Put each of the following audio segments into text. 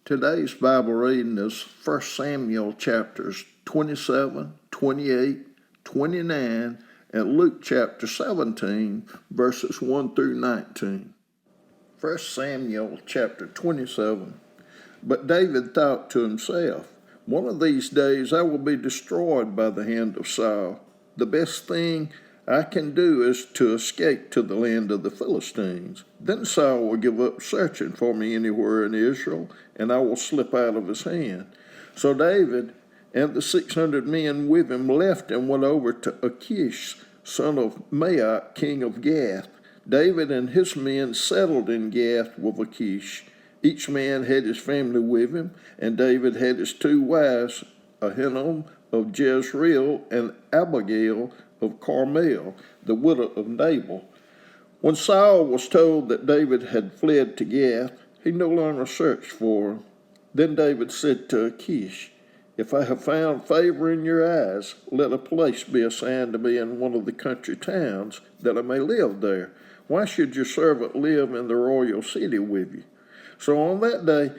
Today's Bible reading is 1 Samuel chapters 27, 28, 29, and Luke chapter 17, verses 1 through 19. 1 Samuel chapter 27. But David thought to himself, one of these days I will be destroyed by the hand of Saul. The best thing I can do is to escape to the land of the Philistines. Then Saul will give up searching for me anywhere in Israel, and I will slip out of his hand. So David and the 600 men with him left and went over to Achish, son of Maoch, king of Gath. David and his men settled in Gath with Achish. Each man had his family with him, and David had his two wives, Ahinoam of Jezreel and Abigail of Carmel, the widow of Nabal. When Saul was told that David had fled to Gath, he no longer searched for him. Then David said to Achish, if I have found favor in your eyes, let a place be assigned to me in one of the country towns, that I may live there. Why should your servant live in the royal city with you? So on that day,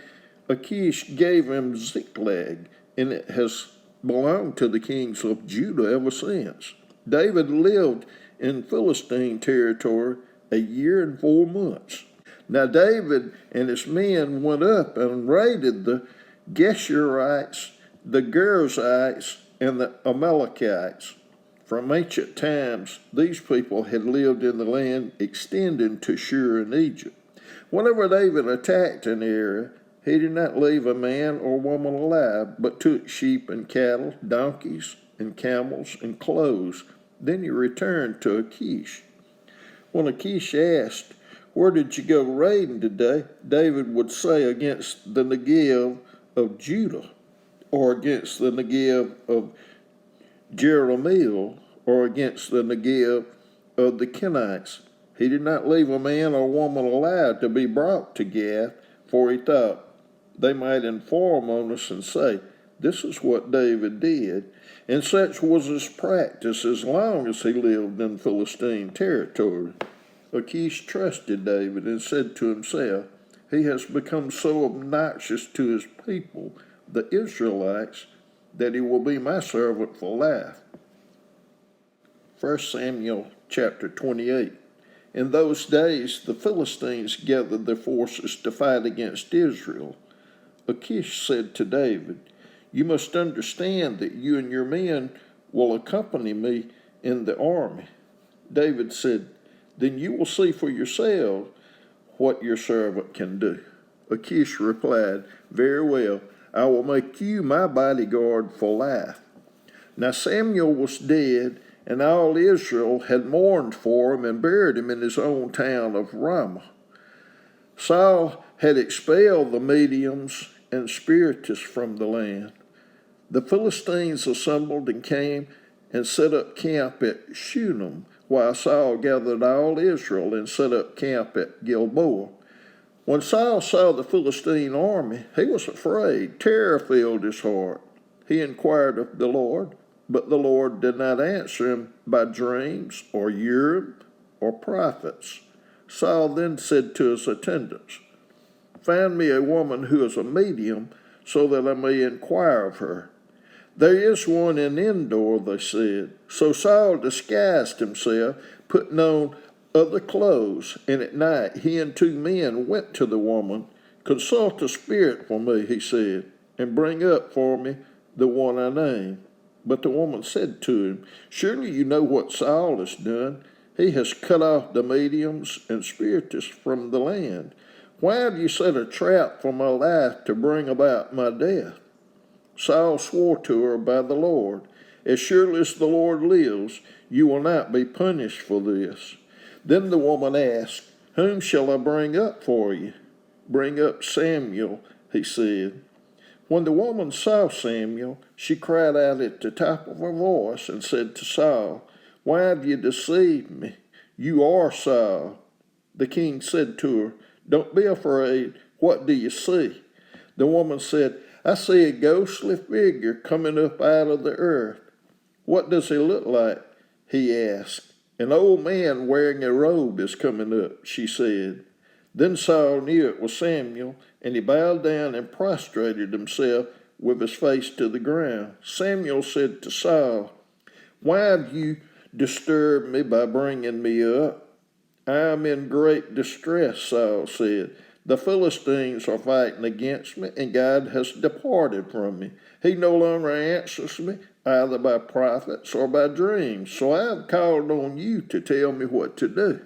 Achish gave him Ziklag, and it has belonged to the kings of Judah ever since. David lived in Philistine territory a year and 4 months. Now David and his men went up and raided the Geshurites, the Girzites, and the Amalekites. From ancient times, these people had lived in the land extending to Shur in Egypt. Whenever David attacked an area, he did not leave a man or woman alive, but took sheep and cattle, donkeys and camels and clothes. Then he returned to Achish. When Achish asked, where did you go raiding today? David would say, against the Negev of Judah, or against the Negev of Jerahmeel, or against the Negev of the Kenites. He did not leave a man or woman alive to be brought to Gath, for he thought they might inform on us and say, this is what David did. And such was his practice as long as he lived in Philistine territory. Achish trusted David and said to himself, he has become so obnoxious to his people, the Israelites, that he will be my servant for life. 1 Samuel chapter 28. In those days the Philistines gathered their forces to fight against Israel. Achish said to David, you must understand that you and your men will accompany me in the army. David said, then you will see for yourself what your servant can do. Achish replied, very well, I will make you my bodyguard for life. Now Samuel was dead, and all Israel had mourned for him and buried him in his own town of Ramah. Saul had expelled the mediums and spiritists from the land. The Philistines assembled and came and set up camp at Shunem, while Saul gathered all Israel and set up camp at Gilboa. When Saul saw the Philistine army, he was afraid. Terror filled his heart. He inquired of the Lord, but the Lord did not answer him by dreams or Urim or prophets. Saul then said to his attendants, find me a woman who is a medium, so that I may inquire of her. There is one in Endor, they said. So Saul disguised himself, putting on other clothes, and at night he and 2 men went to the woman. Consult the spirit for me, he said, and bring up for me the one I name. But the woman said to him, surely you know what Saul has done. He has cut off the mediums and spiritists from the land. Why have you set a trap for my life to bring about my death? Saul swore to her by the Lord, as surely as the Lord lives, you will not be punished for this. Then the woman asked, whom shall I bring up for you? Bring up Samuel, he said. When the woman saw Samuel, she cried out at the top of her voice and said to Saul, why have you deceived me? You are Saul. The king said to her, don't be afraid. What do you see? The woman said, I see a ghostly figure coming up out of the earth. What does he look like? He asked. An old man wearing a robe is coming up, she said. Then Saul knew it was Samuel, and he bowed down and prostrated himself with his face to the ground. Samuel said to Saul, "Why have you disturbed me by bringing me up?" "I am in great distress," Saul said. "The Philistines are fighting against me, and God has departed from me. He no longer answers me, either by prophets or by dreams. So I have called on you to tell me what to do."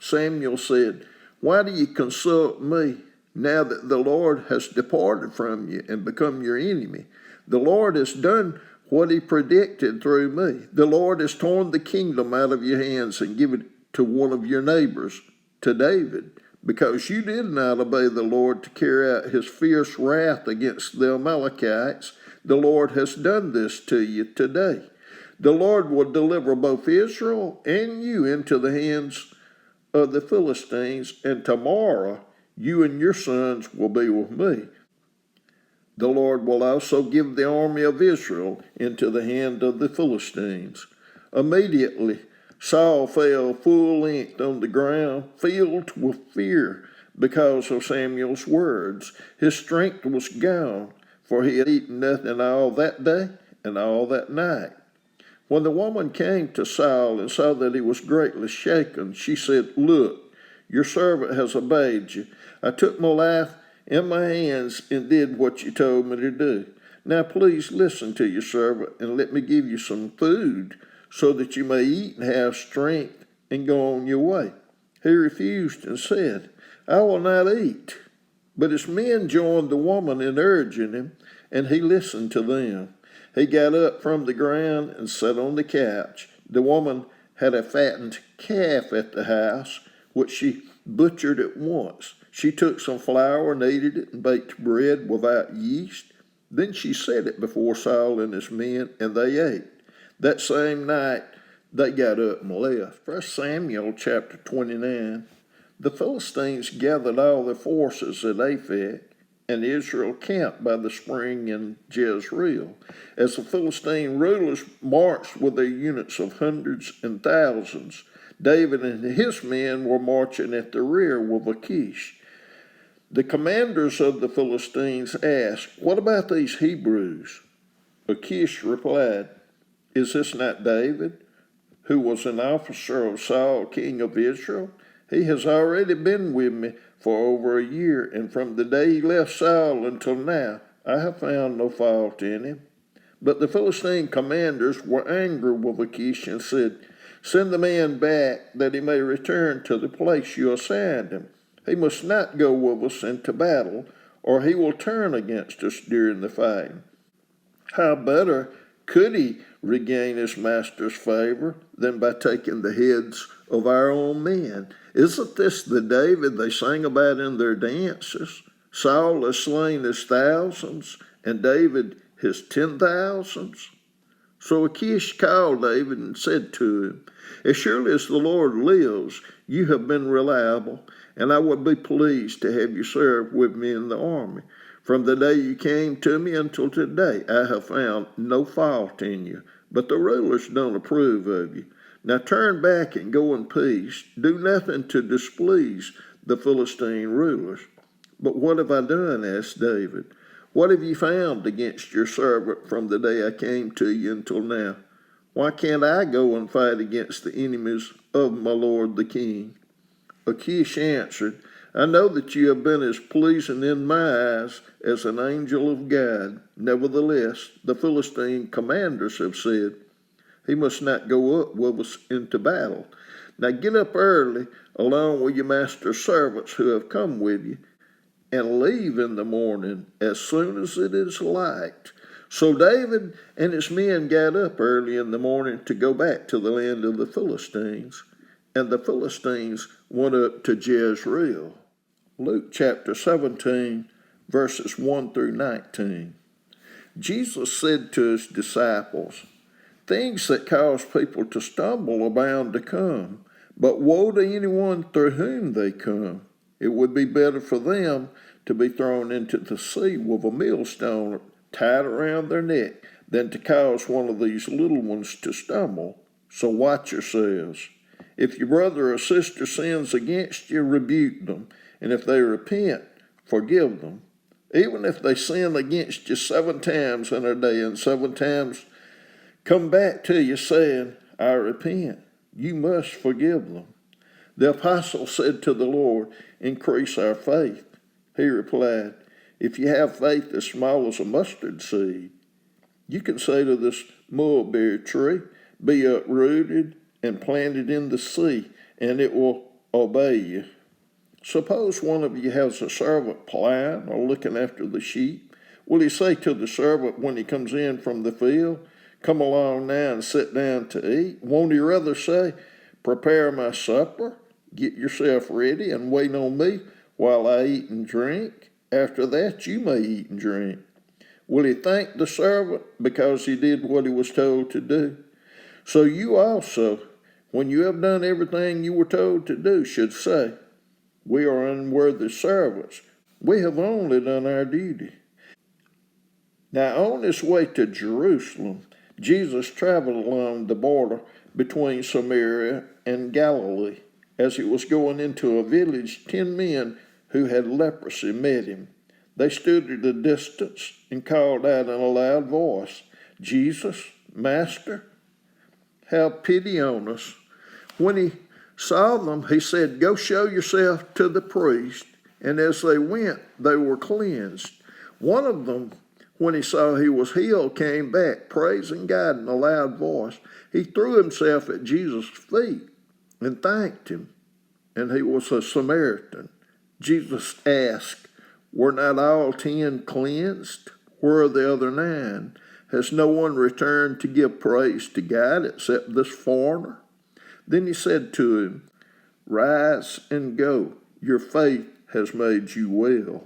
Samuel said, "Why do you consult me now that the Lord has departed from you and become your enemy? The Lord has done what he predicted through me. The Lord has torn the kingdom out of your hands and given it to one of your neighbors, to David, because you did not obey the Lord to carry out his fierce wrath against the Amalekites. The Lord has done this to you today. The Lord will deliver both Israel and you into the hands of the Philistines, and tomorrow you and your sons will be with me. The Lord will also give the army of Israel into the hand of the Philistines." Immediately Saul fell full length on the ground, filled with fear because of Samuel's words. His strength was gone, for he had eaten nothing all that day and all that night. When the woman came to Saul and saw that he was greatly shaken, she said, "Look, your servant has obeyed you. I took my life in my hands and did what you told me to do. Now please listen to your servant and let me give you some food so that you may eat and have strength and go on your way." He refused and said, "I will not eat." But his men joined the woman in urging him, and he listened to them. He got up from the ground and sat on the couch. The woman had a fattened calf at the house, which she butchered at once. She took some flour, kneaded it, and baked bread without yeast. Then she set it before Saul and his men, and they ate. That same night they got up and left. 1 Samuel chapter 29. The Philistines gathered all their forces at Aphek, and Israel camped by the spring in Jezreel. As the Philistine rulers marched with their units of hundreds and thousands, David and his men were marching at the rear with Achish. The commanders of the Philistines asked, "What about these Hebrews?" Achish replied, "Is this not David, who was an officer of Saul, king of Israel? He has already been with me for over a year, and from the day he left Saul until now, I have found no fault in him." But the Philistine commanders were angry with Achish and said, "Send the man back, that he may return to the place you assigned him. He must not go with us into battle, or he will turn against us during the fighting. How better could he regain his master's favor than by taking the heads of our own men? Isn't this the David they sang about in their dances? Saul has slain his thousands, and David his 10,000s. So Achish called David and said to him, "As surely as the Lord lives, you have been reliable, and I would be pleased to have you serve with me in the army. From the day you came to me until today, I have found no fault in you, but the rulers don't approve of you. Now turn back and go in peace. Do nothing to displease the Philistine rulers." "But what have I done?" asked David. "What have you found against your servant from the day I came to you until now? Why can't I go and fight against the enemies of my lord the king?" Achish answered, "I know that you have been as pleasing in my eyes as an angel of God. Nevertheless, the Philistine commanders have said, 'He must not go up with us into battle.' Now get up early, along with your master's servants who have come with you, and leave in the morning as soon as it is light." So David and his men got up early in the morning to go back to the land of the Philistines, and the Philistines went up to Jezreel. Luke chapter 17, verses 1 through 19. Jesus said to his disciples, "Things that cause people to stumble are bound to come, but woe to anyone through whom they come. It would be better for them to be thrown into the sea with a millstone tied around their neck than to cause one of these little ones to stumble. So watch yourselves." If your brother or sister sins against you, rebuke them. And if they repent, forgive them. Even if they sin against you 7 times in a day and 7 times come back to you saying, I repent, you must forgive them. The apostle said to the Lord, increase our faith. He replied, if you have faith as small as a mustard seed, you can say to this mulberry tree, be uprooted and planted in the sea, and it will obey you. Suppose one of you has a servant plowing or looking after the sheep. Will he say to the servant when he comes in from the field, come along now and sit down to eat? Won't he rather say, prepare my supper, get yourself ready, and wait on me while I eat and drink? After that you may eat and drink. Will he thank the servant because he did what he was told to do? So you also, when you have done everything you were told to do, should say, we are unworthy servants. We have only done our duty. Now on his way to Jerusalem, Jesus traveled along the border between Samaria and Galilee. As he was going into a village, 10 men who had leprosy met him. They stood at a distance and called out in a loud voice, Jesus, Master, have pity on us. When he saw them, he said, go show yourself to the priest. And as they went, they were cleansed. One of them, when he saw he was healed, came back, praising God in a loud voice. He threw himself at Jesus' feet and thanked him. And he was a Samaritan. Jesus asked, were not all 10 cleansed? Where are the other 9? Has no one returned to give praise to God except this foreigner? Then he said to him, rise and go. Your faith has made you well.